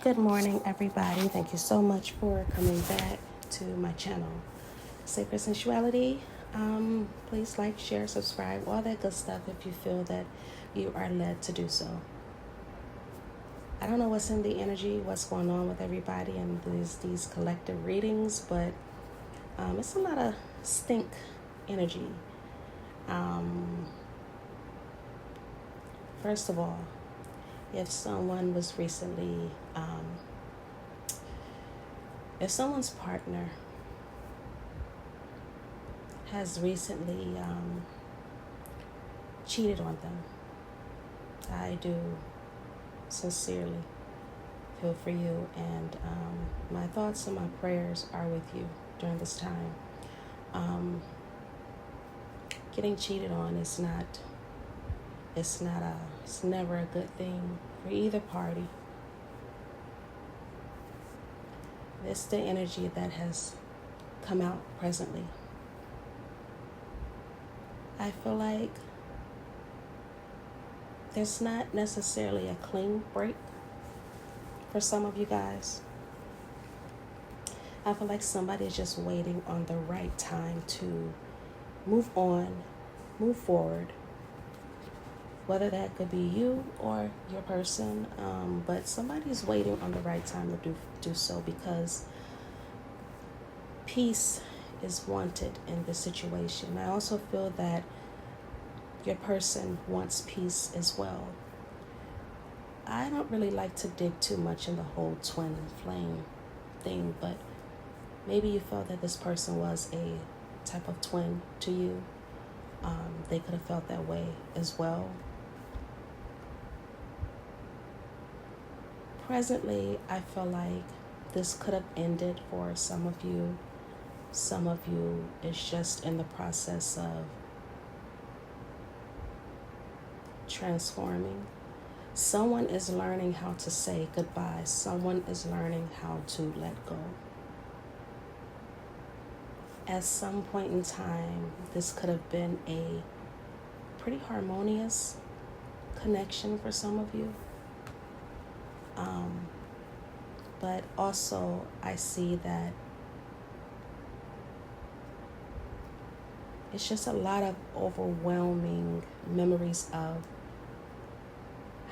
Good morning, everybody. Thank you so much for coming back to my channel, Sacred Sensuality. Please like, share, subscribe, all that good stuff if you feel that you are led to do so. I don't know what's in the energy, what's going on with everybody and these collective readings, but it's a lot of stink energy. First of all, if someone was recently, if someone's partner has recently cheated on them, I do sincerely feel for you, and my thoughts and my prayers are with you during this time. Getting cheated on is it's never a good thing for either party. It's the energy that has come out presently. I feel like there's not necessarily a clean break for some of you guys. I feel like somebody is just waiting on the right time to move on, move forward. Whether that could be you or your person, but somebody's waiting on the right time to do so, because peace is wanted in this situation. I also feel that your person wants peace as well. I don't really like to dig too much in the whole twin flame thing, but maybe you felt that this person was a type of twin to you. They could have felt that way as well. Presently, I feel like this could have ended for some of you. Some of you is just in the process of transforming. Someone is learning how to say goodbye. Someone is learning how to let go. At some point in time, this could have been a pretty harmonious connection for some of you. But also I see that it's just a lot of overwhelming memories of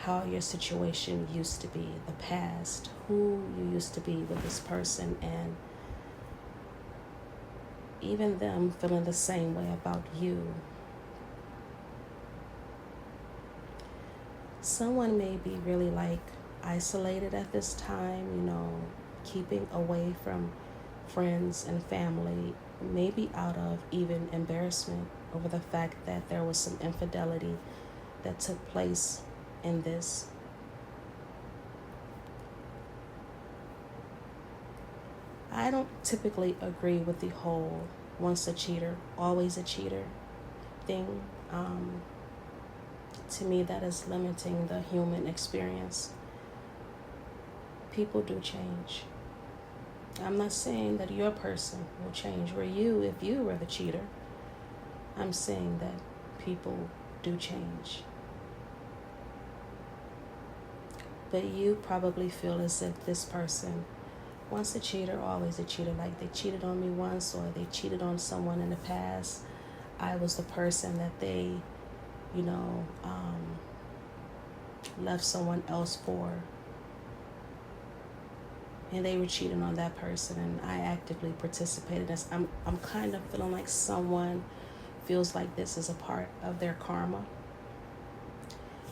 how your situation used to be, the past, who you used to be with this person, and even them feeling the same way about you. Someone may be really isolated at this time, keeping away from friends and family, maybe out of even embarrassment over the fact that there was some infidelity that took place in this. I don't typically agree with the whole once a cheater, always a cheater thing. To me, that is limiting the human experience. People do change. I'm not saying that your person will change, or you, if you were the cheater. I'm saying that people do change. But you probably feel as if this person, once a cheater, always a cheater. Like they cheated on me once, or they cheated on someone in the past. I was the person that they, left someone else for. And they were cheating on that person, and I actively participated. I'm kind of feeling like someone feels like this is a part of their karma.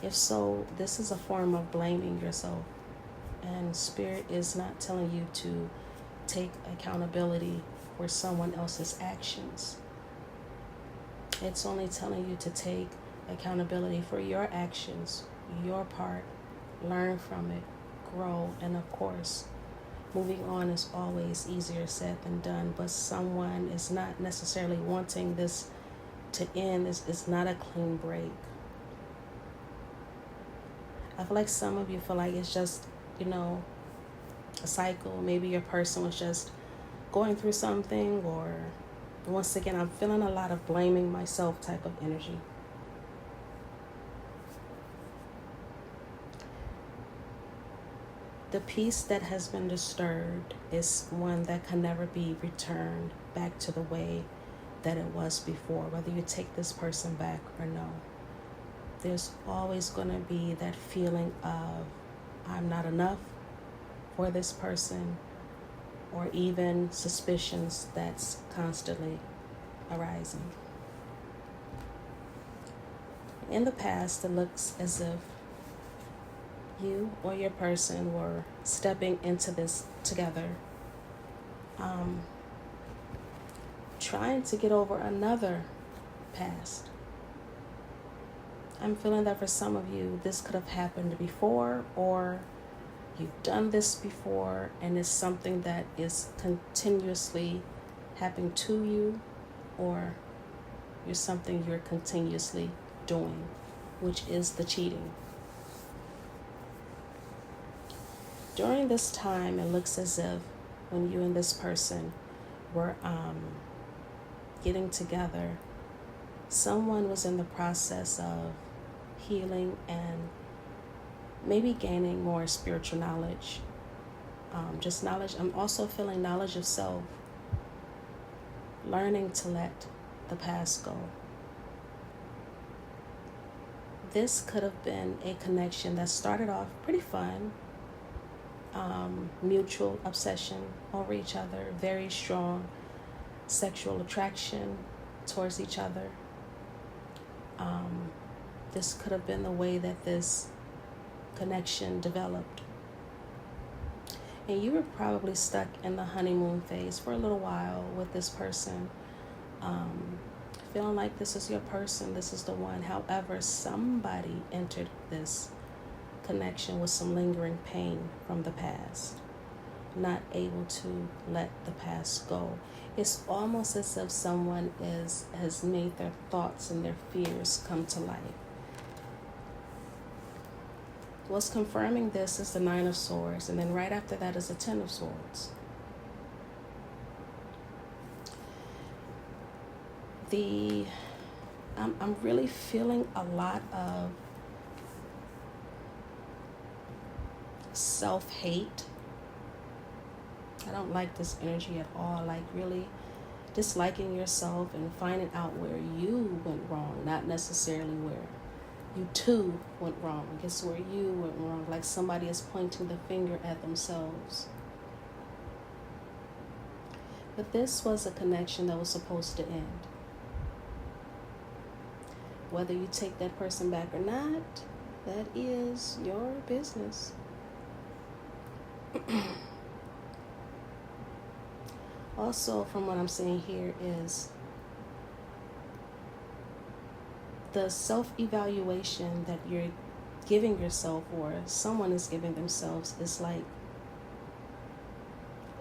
If so, this is a form of blaming yourself. And Spirit is not telling you to take accountability for someone else's actions. It's only telling you to take accountability for your actions, your part, learn from it, grow, and of course, moving on is always easier said than done, but someone is not necessarily wanting this to end. It's not a clean break. I feel like some of you feel like it's just, a cycle. Maybe your person was just going through something, or once again, I'm feeling a lot of blaming myself type of energy. The peace that has been disturbed is one that can never be returned back to the way that it was before, whether you take this person back or no. There's always going to be that feeling of I'm not enough for this person, or even suspicions that's constantly arising. In the past, it looks as if you or your person were stepping into this together, trying to get over another past. I'm feeling that for some of you, this could have happened before, or you've done this before, and it's something that is continuously happening to you, or you're something you're continuously doing, which is the cheating. During this time, it looks as if when you and this person were getting together, someone was in the process of healing and maybe gaining more spiritual knowledge. Just knowledge. I'm also feeling knowledge of self, learning to let the past go. This could have been a connection that started off pretty fun, mutual obsession over each other, very strong sexual attraction towards each other. This could have been the way that this connection developed. And you were probably stuck in the honeymoon phase for a little while with this person, feeling like this is your person, this is the one. However, somebody entered this connection with some lingering pain from the past, not able to let the past go. It's almost as if someone has made their thoughts and their fears come to life. What's confirming this is the Nine of Swords, and then right after that is the Ten of Swords. I'm really feeling a lot of self-hate. I don't like this energy at all. Like really disliking yourself and finding out where you went wrong, not necessarily where you too went wrong. It's where you went wrong. Like somebody is pointing the finger at themselves. But this was a connection that was supposed to end. Whether you take that person back or not, that is your business. Also, from what I'm seeing here is the self-evaluation that you're giving yourself, or someone is giving themselves, is like,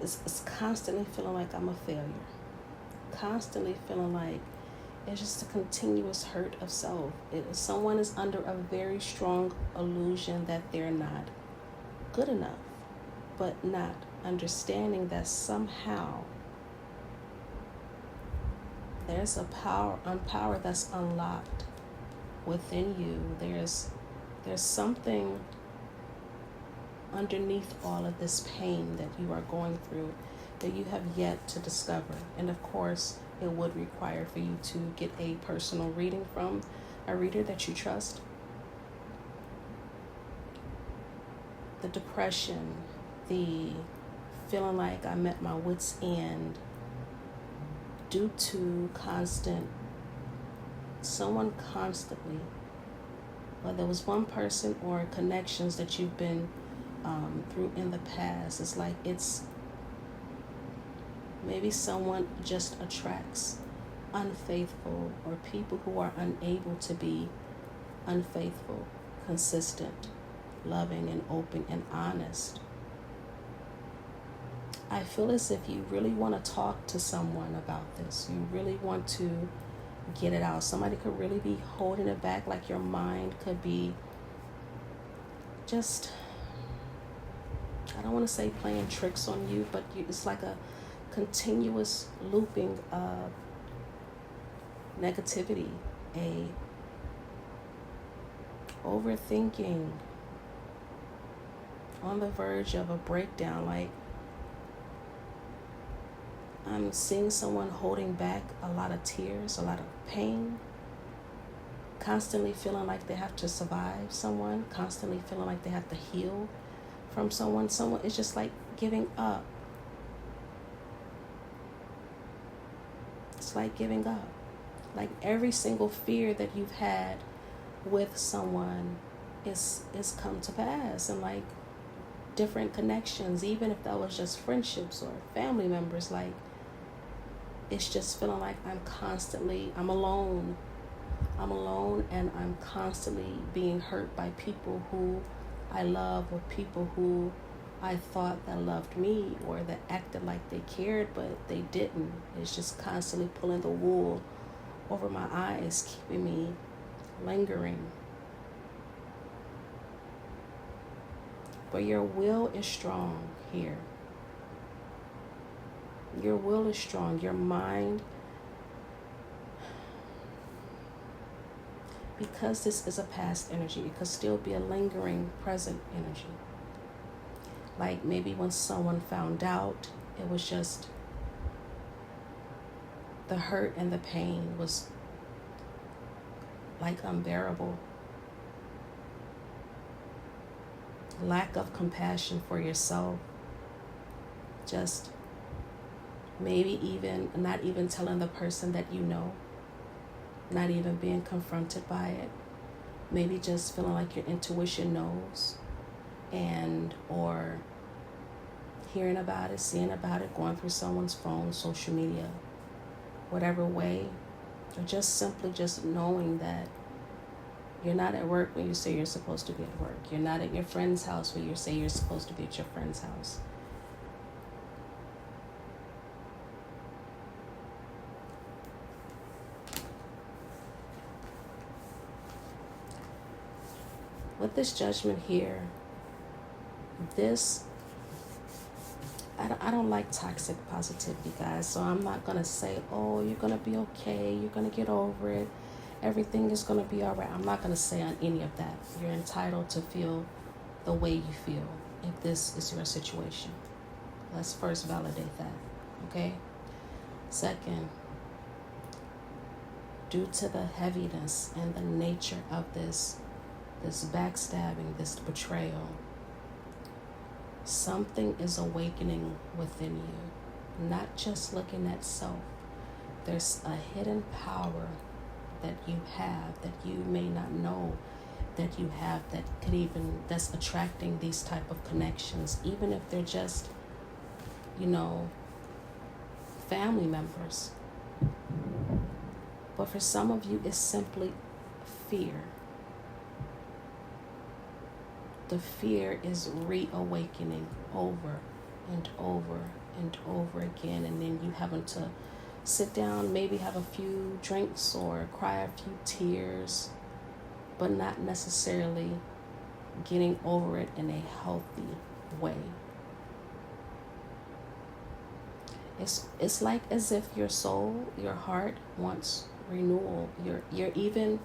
it's constantly feeling like I'm a failure. Constantly feeling like it's just a continuous hurt of self. Someone is under a very strong illusion that they're not good enough, but not understanding that somehow there's a power that's unlocked within you. There's something underneath all of this pain that you are going through that you have yet to discover. And of course, it would require for you to get a personal reading from a reader that you trust. The depression, the feeling like I'm at my wit's end due to someone constantly, whether it was one person or connections that you've been through in the past. It's like it's maybe someone just attracts unfaithful or people who are unable to be unfaithful, consistent, loving and open and honest. I feel as if you really want to talk to someone about this. You really want to get it out. Somebody could really be holding it back, like your mind could be just, I don't want to say playing tricks on you, but it's like a continuous looping of negativity, a overthinking, on the verge of a breakdown. Like, I'm seeing someone holding back a lot of tears, a lot of pain, constantly feeling like they have to survive someone, constantly feeling like they have to heal from someone. Someone is just like giving up. It's like giving up. Like every single fear that you've had with someone is come to pass, and like different connections, even if that was just friendships or family members, like it's just feeling like I'm alone, and I'm constantly being hurt by people who I love, or people who I thought that loved me or that acted like they cared, but they didn't. It's just constantly pulling the wool over my eyes, keeping me lingering. But your will is strong here. Your will is strong. Your mind, because this is a past energy, it could still be a lingering present energy. Like maybe when someone found out, it was just the hurt and the pain was like unbearable. Lack of compassion for yourself. Just maybe even not even telling the person that you know. Not even being confronted by it. Maybe just feeling like your intuition knows. And or hearing about it, seeing about it, going through someone's phone, social media, whatever way. Or just simply just knowing that you're not at work when you say you're supposed to be at work. You're not at your friend's house when you say you're supposed to be at your friend's house. With this judgment here, I don't like toxic positivity, guys. So I'm not going to say, oh, you're going to be okay. You're going to get over it. Everything is going to be all right. I'm not going to say on any of that. You're entitled to feel the way you feel if this is your situation. Let's first validate that, okay? Second, due to the heaviness and the nature of this backstabbing, this betrayal, something is awakening within you. Not just looking at self. There's a hidden power that you have that you may not know that you have, that's attracting these type of connections, even if they're just, family members. But for some of you, it's simply fear. The fear is reawakening over and over and over again, and then you having to sit down, maybe have a few drinks or cry a few tears, but not necessarily getting over it in a healthy way. It's like as if your soul, your heart wants renewal. You're even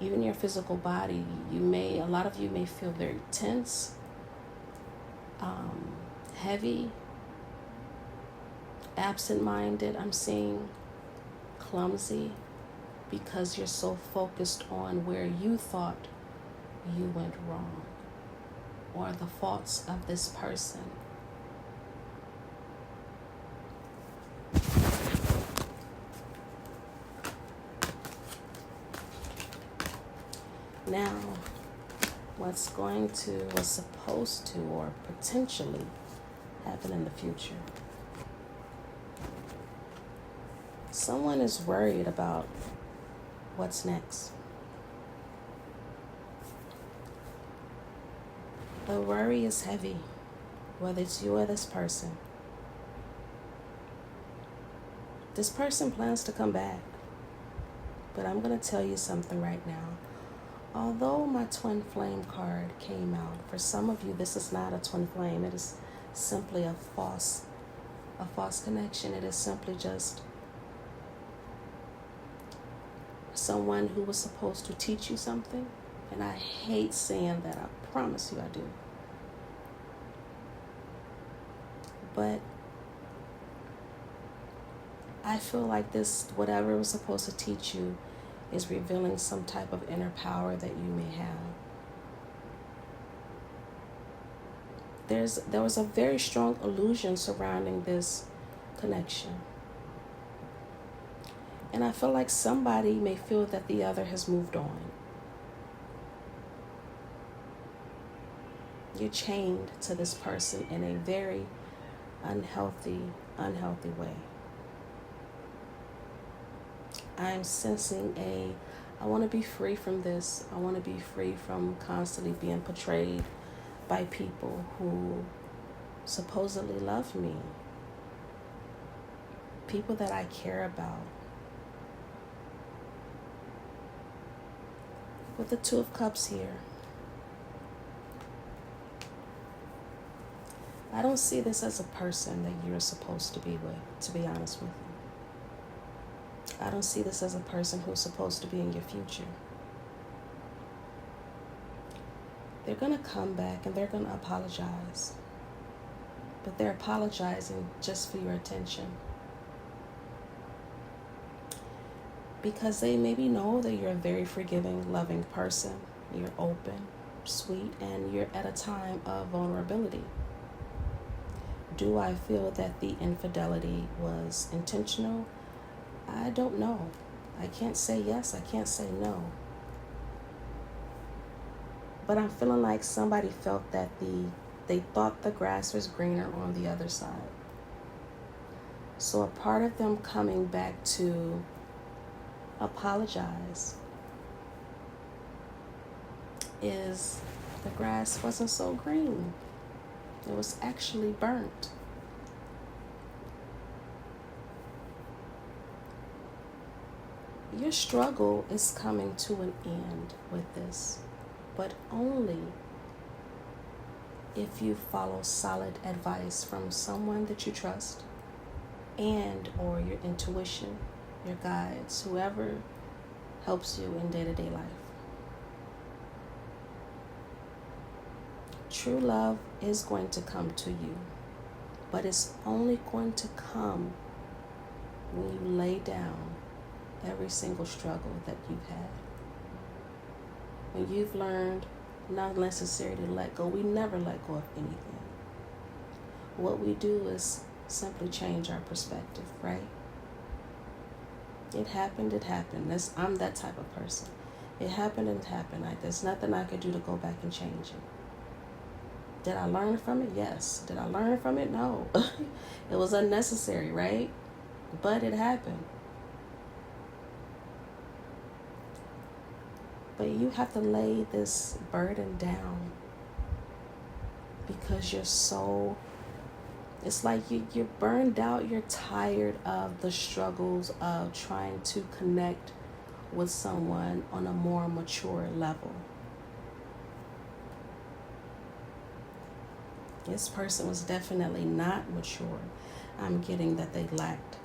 your physical body, a lot of you may feel very tense, heavy, absent-minded, I'm seeing, clumsy, because you're so focused on where you thought you went wrong or the faults of this person. Now, what's supposed to or potentially happen in the future? Someone is worried about what's next. The worry is heavy, whether it's you or this person. This person plans to come back, but I'm going to tell you something right now. Although my twin flame card came out, for some of you, this is not a twin flame. It is simply a false connection. It is simply just someone who was supposed to teach you something. And I hate saying that. I promise you I do. But I feel like this, whatever it was supposed to teach you, is revealing some type of inner power that you may have. There was a very strong illusion surrounding this connection. And I feel like somebody may feel that the other has moved on. You're chained to this person in a very unhealthy way. I'm sensing I want to be free from this. I want to be free from constantly being portrayed by people who supposedly love me. People that I care about. With the Two of Cups here, I don't see this as a person that you're supposed to be with, to be honest with you. I don't see this as a person who's supposed to be in your future. They're going to come back and they're going to apologize. But they're apologizing just for your attention. Because they maybe know that you're a very forgiving, loving person. You're open, sweet, and you're at a time of vulnerability. Do I feel that the infidelity was intentional? I don't know. I can't say yes, I can't say no. But I'm feeling like somebody felt that they thought the grass was greener on the other side. So a part of them coming back to apologize is the grass wasn't so green. It was actually burnt. Your struggle is coming to an end with this, but only if you follow solid advice from someone that you trust and or your intuition, your guides, whoever helps you in day-to-day life. True love is going to come to you, but it's only going to come when you lay down every single struggle that you've had. When you've learned not necessarily to let go. We never let go of anything. What we do is simply change our perspective, right? It happened, it happened. I'm that type of person. It happened and it happened. There's nothing I could do to go back and change it. Did I learn from it? Yes. Did I learn from it? No. It was unnecessary, right? But it happened. But you have to lay this burden down because you're so, it's like you're burned out. You're tired of the struggles of trying to connect with someone on a more mature level. This person was definitely not mature. I'm getting that they lacked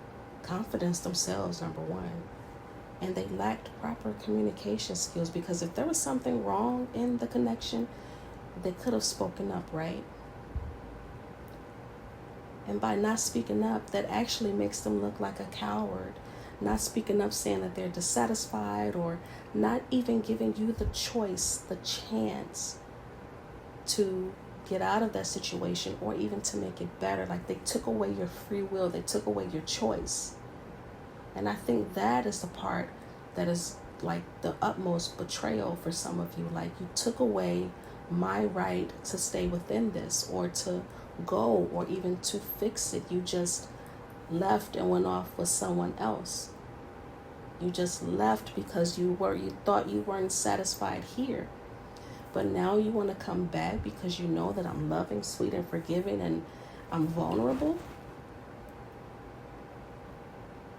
confidence themselves, number one. And they lacked proper communication skills, because if there was something wrong in the connection, they could have spoken up, right? And by not speaking up, that actually makes them look like a coward. Not speaking up, saying that they're dissatisfied, or not even giving you the choice, the chance to get out of that situation or even to make it better. Like they took away your free will. They took away your choice. And I think that is the part that is like the utmost betrayal for some of you. Like you took away my right to stay within this or to go or even to fix it. You just left and went off with someone else. You just left because you thought you weren't satisfied here. But now you want to come back because you know that I'm loving, sweet, and forgiving, and I'm vulnerable.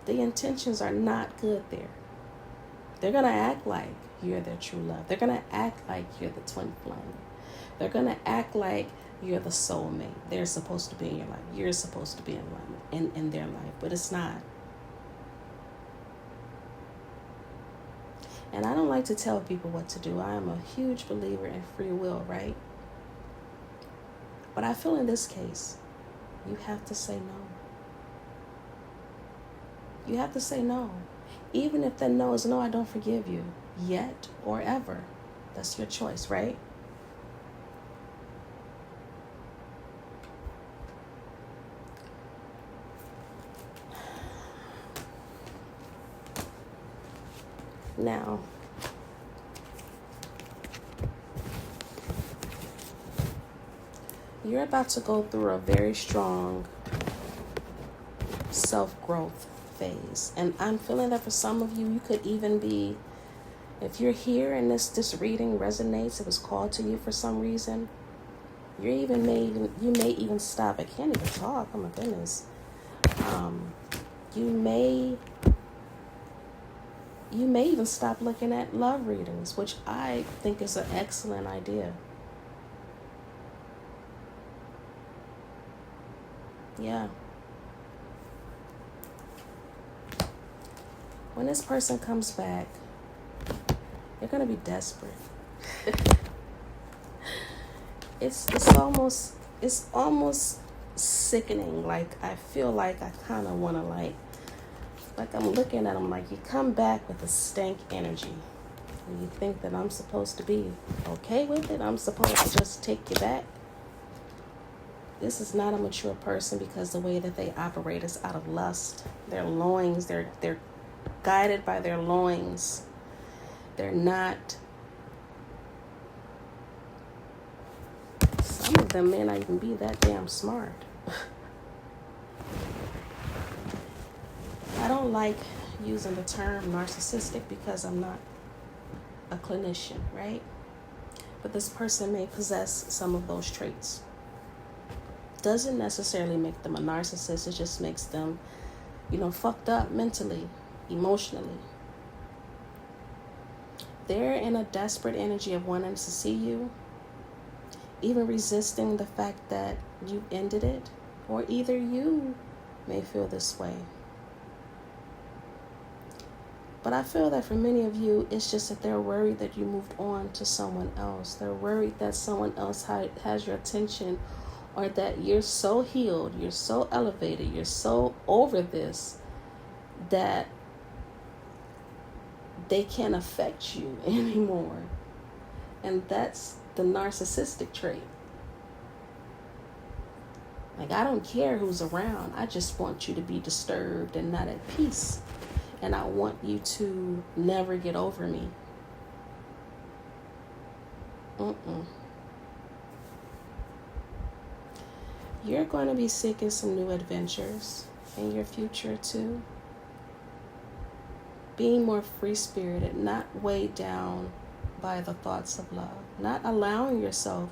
The intentions are not good there. They're going to act like you're their true love. They're going to act like you're the twin flame. They're going to act like you're the soulmate. They're supposed to be in your life. You're supposed to be in their life, but it's not. And I don't like to tell people what to do. I am a huge believer in free will, right? But I feel in this case, You have to say no. You have to say no. Even if that no is no, I don't forgive you. Yet or ever. That's your choice, right? Now, you're about to go through a very strong self-growth phase. And I'm feeling that for some of you, you could even be, if you're here and this reading resonates, it was called to you for some reason, you may even stop. I can't even talk. Oh my goodness. You may even stop looking at love readings, which I think is an excellent idea. Yeah. When this person comes back, you're going to be desperate. It's almost sickening. Like, I feel like I kind of want to like I'm looking at them like, you come back with a stank energy. And you think that I'm supposed to be okay with it? I'm supposed to just take you back? This is not a mature person, because the way that they operate is out of lust. Their loins, they're guided by their loins. They're not, some of them may not even be that damn smart. I don't like using the term narcissistic because I'm not a clinician, right? But this person may possess some of those traits. Doesn't necessarily make them a narcissist. It just makes them, fucked up mentally, emotionally. They're in a desperate energy of wanting to see you, even resisting the fact that you ended it, or either you may feel this way. But I feel that for many of you, it's just that they're worried that you moved on to someone else. They're worried that someone else has your attention, or that you're so healed, you're so elevated, you're so over this that they can't affect you anymore. And that's the narcissistic trait. Like, I don't care who's around. I just want you to be disturbed and not at peace. And I want you to never get over me. You're going to be seeking some new adventures in your future too. Being more free-spirited, not weighed down by the thoughts of love. Not allowing yourself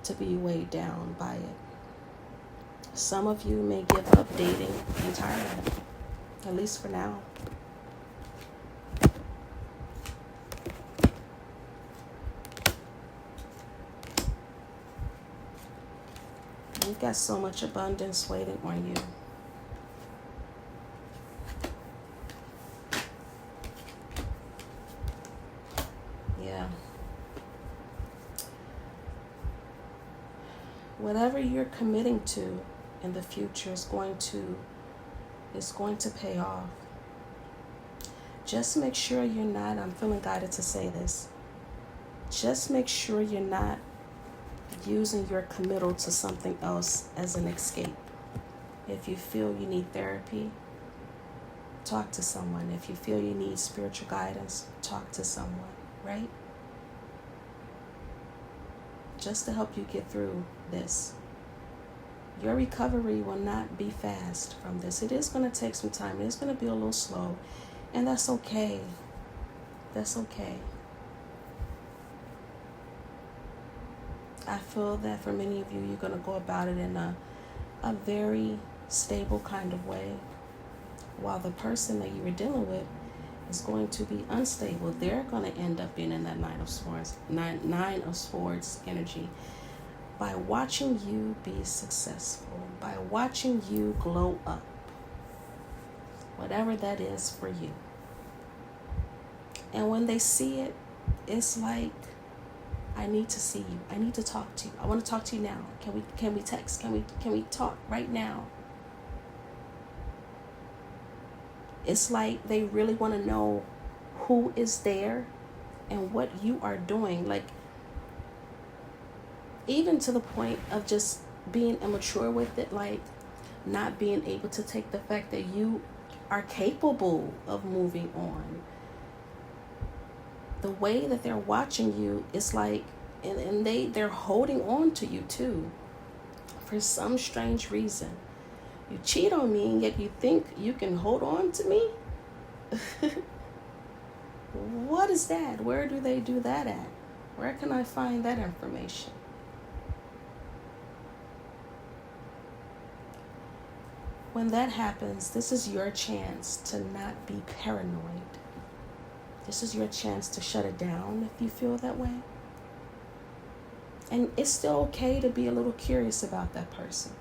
to be weighed down by it. Some of you may give up dating entirely, at least for now. You've got so much abundance waiting on you. Yeah. Whatever you're committing to in the future is going to pay off. Just make sure you're not, I'm feeling guided to say this, just make sure you're not using your committal to something else as an escape. If you feel you need therapy, talk to someone. If you feel you need spiritual guidance, talk to someone, right? Just to help you get through this. Your recovery will not be fast from this. It is going to take some time. It is going to be a little slow. And that's okay. That's okay. I feel that for many of you, you're going to go about it in a very stable kind of way. While the person that you were dealing with is going to be unstable. They're going to end up being in that nine of swords energy. By watching you be successful, by watching you glow up, whatever that is for you. And when they see it, it's like I need to see you. I need to talk to you. I want to talk to you now. Can we text? Can we talk right now? It's like they really want to know who is there and what you are doing. Like, even to the point of just being immature with it, like not being able to take the fact that you are capable of moving on. The way that they're watching you is like, and they're holding on to you too, for some strange reason. You cheat on me, and yet you think you can hold on to me? What is that? Where do they do that at? Where can I find that information? When that happens, this is your chance to not be paranoid. This is your chance to shut it down if you feel that way. And it's still okay to be a little curious about that person,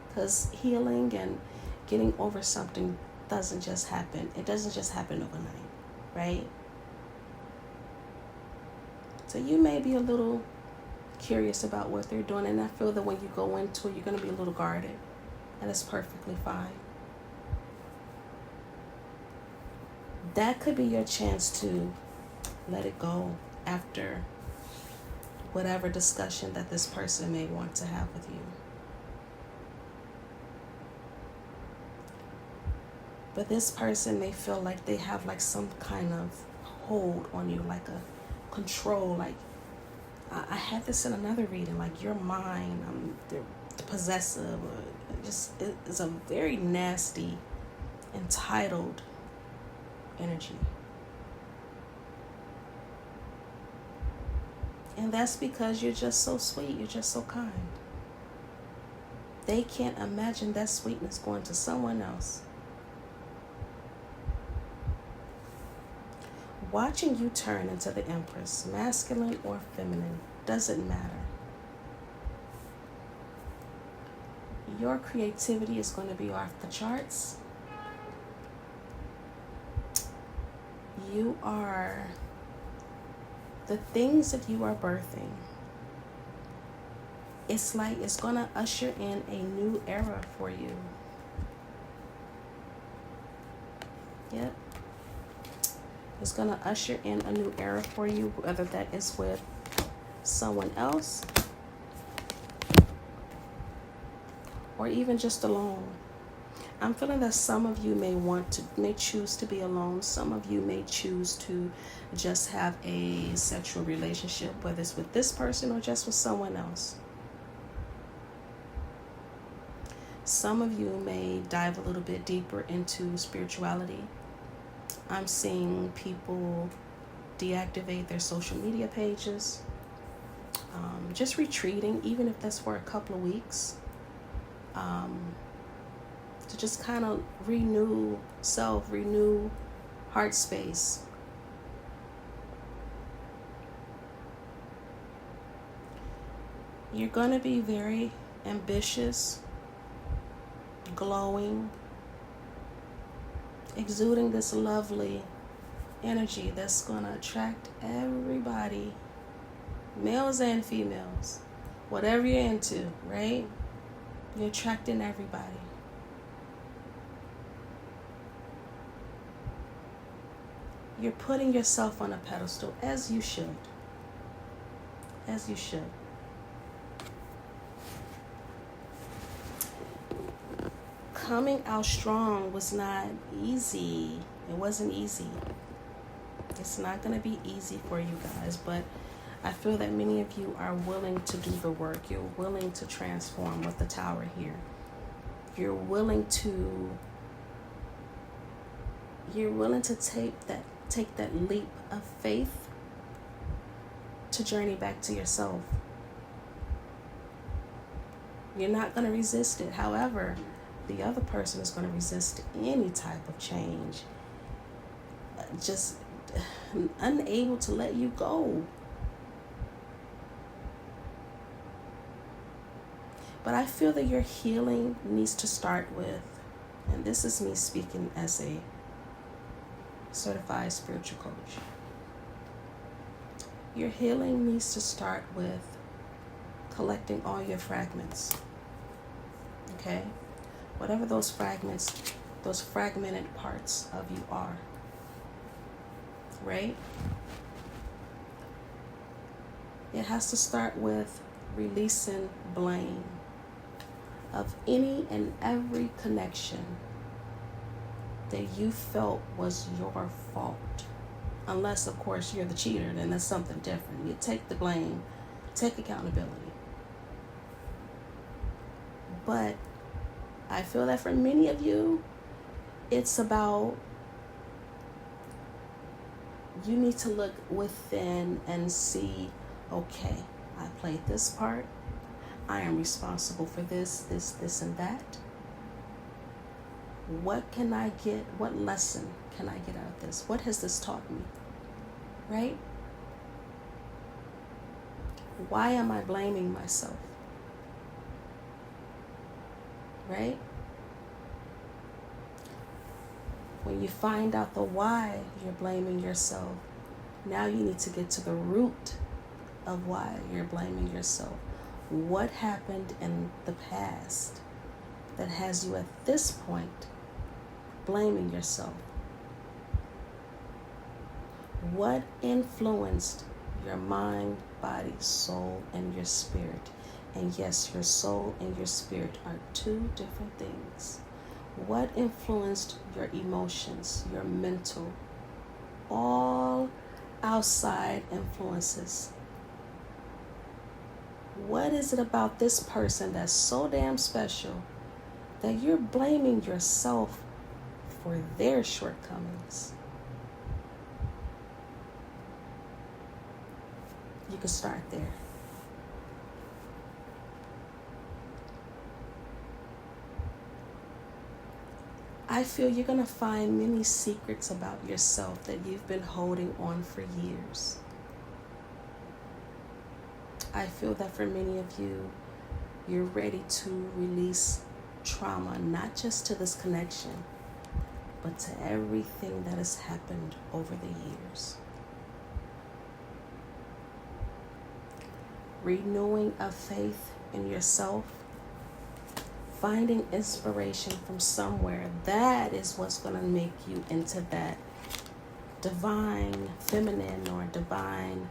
because healing and getting over something doesn't just happen. It doesn't just happen overnight, right? So you may be a little curious about what they're doing, and I feel that when you go into it, you're going to be a little guarded, and it's perfectly fine. That could be your chance to let it go after whatever discussion that this person may want to have with you. But this person may feel like they have like some kind of hold on you, like a control. Like, I had this in another reading, like you're mine, they're possessive, or just, it's a very nasty, entitled energy. And that's because you're just so sweet, you're just so kind. They can't imagine that sweetness going to someone else. Watching you turn into the Empress, masculine or feminine, doesn't matter. Your creativity is going to be off the charts. You are, the things that you are birthing, it's like it's going to usher in a new era for you. Yep. It's going to usher in a new era for you, whether that is with someone else or even just alone. I'm feeling that some of you may choose to be alone. Some of you may choose to just have a sexual relationship, whether it's with this person or just with someone else. Some of you may dive a little bit deeper into spirituality. I'm seeing people deactivate their social media pages, just retreating, even if that's for a couple of weeks, to just kind of renew self, renew heart space. You're going to be very ambitious, glowing, exuding this lovely energy that's going to attract everybody, males and females, whatever you're into, right? You're attracting everybody. You're putting yourself on a pedestal, as you should. As you should. Coming out strong was not easy. It wasn't easy. It's not going to be easy for you guys, but I feel that many of you are willing to do the work. You're willing to transform with the Tower here. You're willing to take that leap of faith to journey back to yourself. You're not going to resist it. However, the other person is going to resist any type of change. Just unable to let you go. But I feel that your healing needs to start with, and this is me speaking as a certified spiritual coach, Your healing needs to start with collecting all your fragments. Okay? Whatever those fragments, those fragmented parts of you are. Right? It has to start with releasing blame of any and every connection that you felt was your fault. Unless, of course, you're the cheater, then that's something different. You take the blame, take accountability. But I feel that for many of you, it's about you need to look within and see, okay, I played this part. I am responsible for this, and that. What can I get? What lesson can I get out of this? What has this taught me? Right? Why am I blaming myself? Right? When you find out the why you're blaming yourself, now you need to get to the root of why you're blaming yourself. What happened in the past that has you at this point blaming yourself? What influenced your mind, body, soul, and your spirit? And yes, your soul and your spirit are two different things. What influenced your emotions, your mental, all outside influences? What is it about this person that's so damn special that you're blaming yourself for their shortcomings? You can start there. I feel you're going to find many secrets about yourself that you've been holding on for years. I feel that for many of you, you're ready to release trauma, not just to this connection, but to everything that has happened over the years. Renewing a faith in yourself, finding inspiration from somewhere, that is what's going to make you into that divine feminine or divine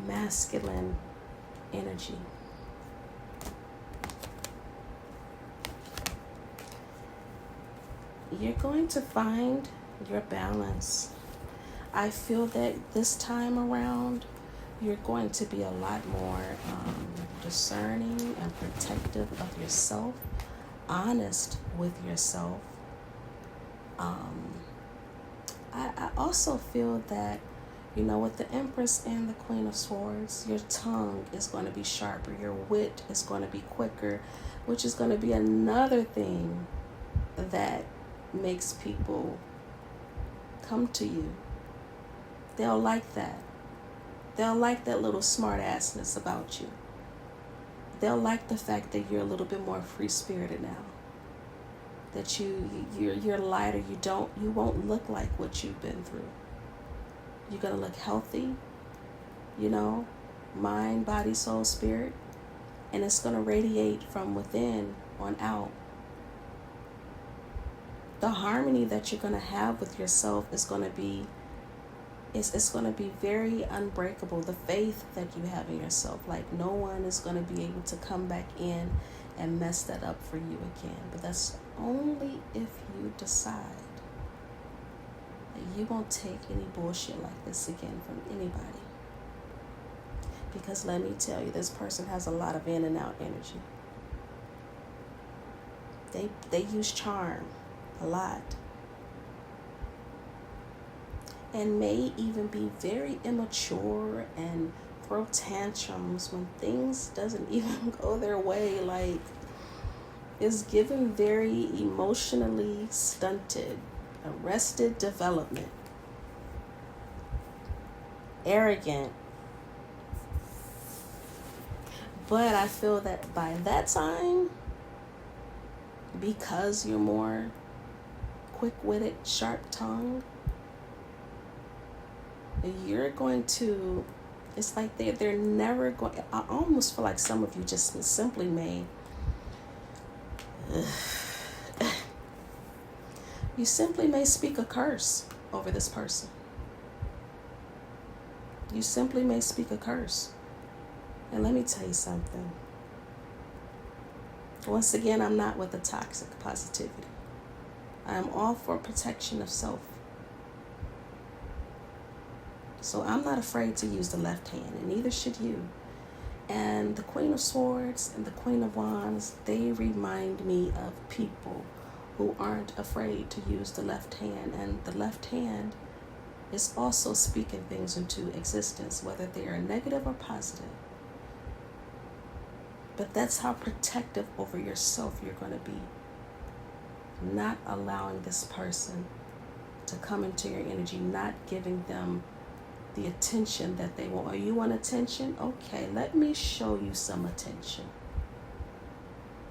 masculine energy. You're going to find your balance. I feel that this time around, you're going to be a lot more discerning and protective of yourself, honest with yourself. I also feel that, you know, with the Empress and the Queen of Swords, your tongue is going to be sharper, your wit is going to be quicker, which is going to be another thing that makes people come to you. They'll like that. They'll like that little smart assness about you. They'll like the fact that you're a little bit more free-spirited now. That you're lighter. You won't look like what you've been through. You're gonna look healthy, you know, mind, body, soul, spirit, and it's gonna radiate from within on out. The harmony that you're gonna have with yourself is gonna be it's going to be very unbreakable. The faith that you have in yourself, like no one is going to be able to come back in and mess that up for you again. But that's only if you decide that you won't take any bullshit like this again from anybody. Because let me tell you, this person has a lot of in and out energy. They use charm a lot. And may even be very immature and throw tantrums when things doesn't even go their way. Like, is given very emotionally stunted, arrested development, arrogant. But I feel that by that time, because you're more quick-witted, sharp-tongued, it's It's like they're never going. I almost feel like some of you just simply may. You simply may speak a curse over this person. You simply may speak a curse. And let me tell you something. Once again, I'm not with the toxic positivity. I am all for protection of self. So I'm not afraid to use the left hand, and neither should you. And the Queen of Swords and the Queen of Wands, they remind me of people who aren't afraid to use the left hand. And the left hand is also speaking things into existence, whether they are negative or positive. But that's how protective over yourself you're going to be. Not allowing this person to come into your energy, not giving them the attention that they want. Are you want attention? Okay, let me show you some attention.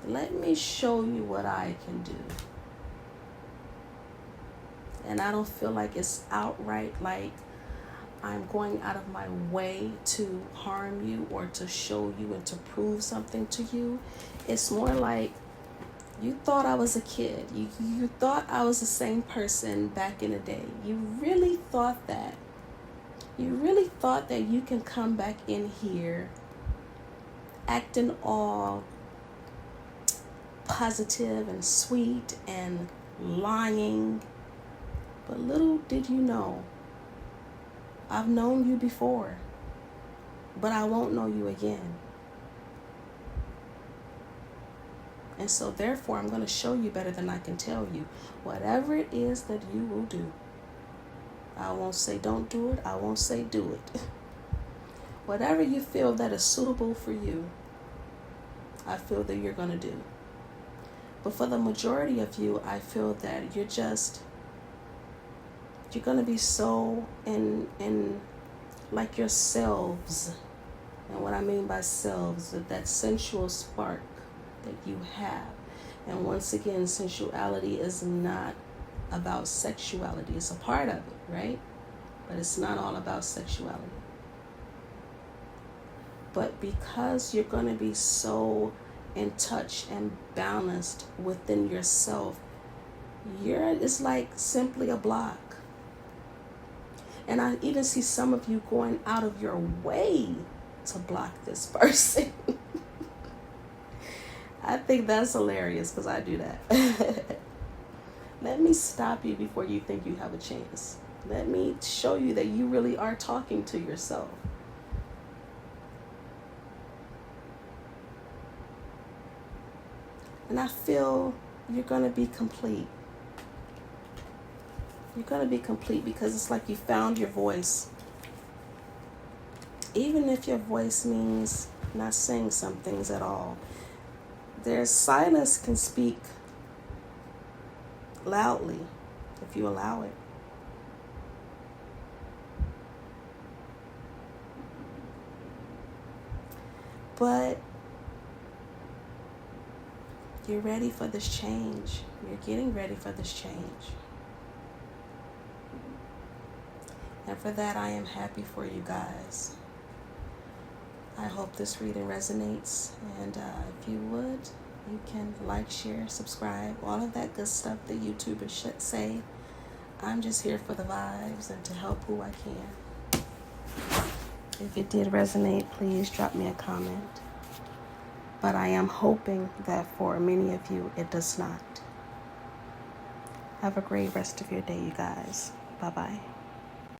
Let me show you what I can do. And I don't feel like it's outright like I'm going out of my way to harm you or to show you and to prove something to you. It's more like you thought I was a kid. You thought I was the same person back in the day. You really thought that. You really thought that you can come back in here acting all positive and sweet and lying. But little did you know, I've known you before, but I won't know you again. And so therefore, I'm going to show you better than I can tell you. Whatever it is that you will do. I won't say don't do it. I won't say do it. Whatever you feel that is suitable for you, I feel that you're going to do. But for the majority of you, I feel that you're going to be so in like yourselves. And what I mean by selves, that sensual spark that you have. And once again, sensuality is not about sexuality. It's a part of it, right? But it's not all about sexuality. But because you're going to be so in touch and balanced within yourself, it's like simply a block. And I even see some of you going out of your way to block this person. I think that's hilarious because I do that. Let me stop you before you think you have a chance. Let me show you that you really are talking to yourself. And I feel you're going to be complete. You're going to be complete because it's like you found your voice. Even if your voice means not saying some things at all. There's silence can speak loudly if you allow it. But you're ready for this change. You're getting ready for this change. And for that, I am happy for you guys. I hope this reading resonates. And if you would, you can like, share, subscribe, all of that good stuff that YouTubers should say. I'm just here for the vibes and to help who I can. If it did resonate, please drop me a comment. But I am hoping that for many of you, it does not. Have a great rest of your day, you guys. Bye-bye.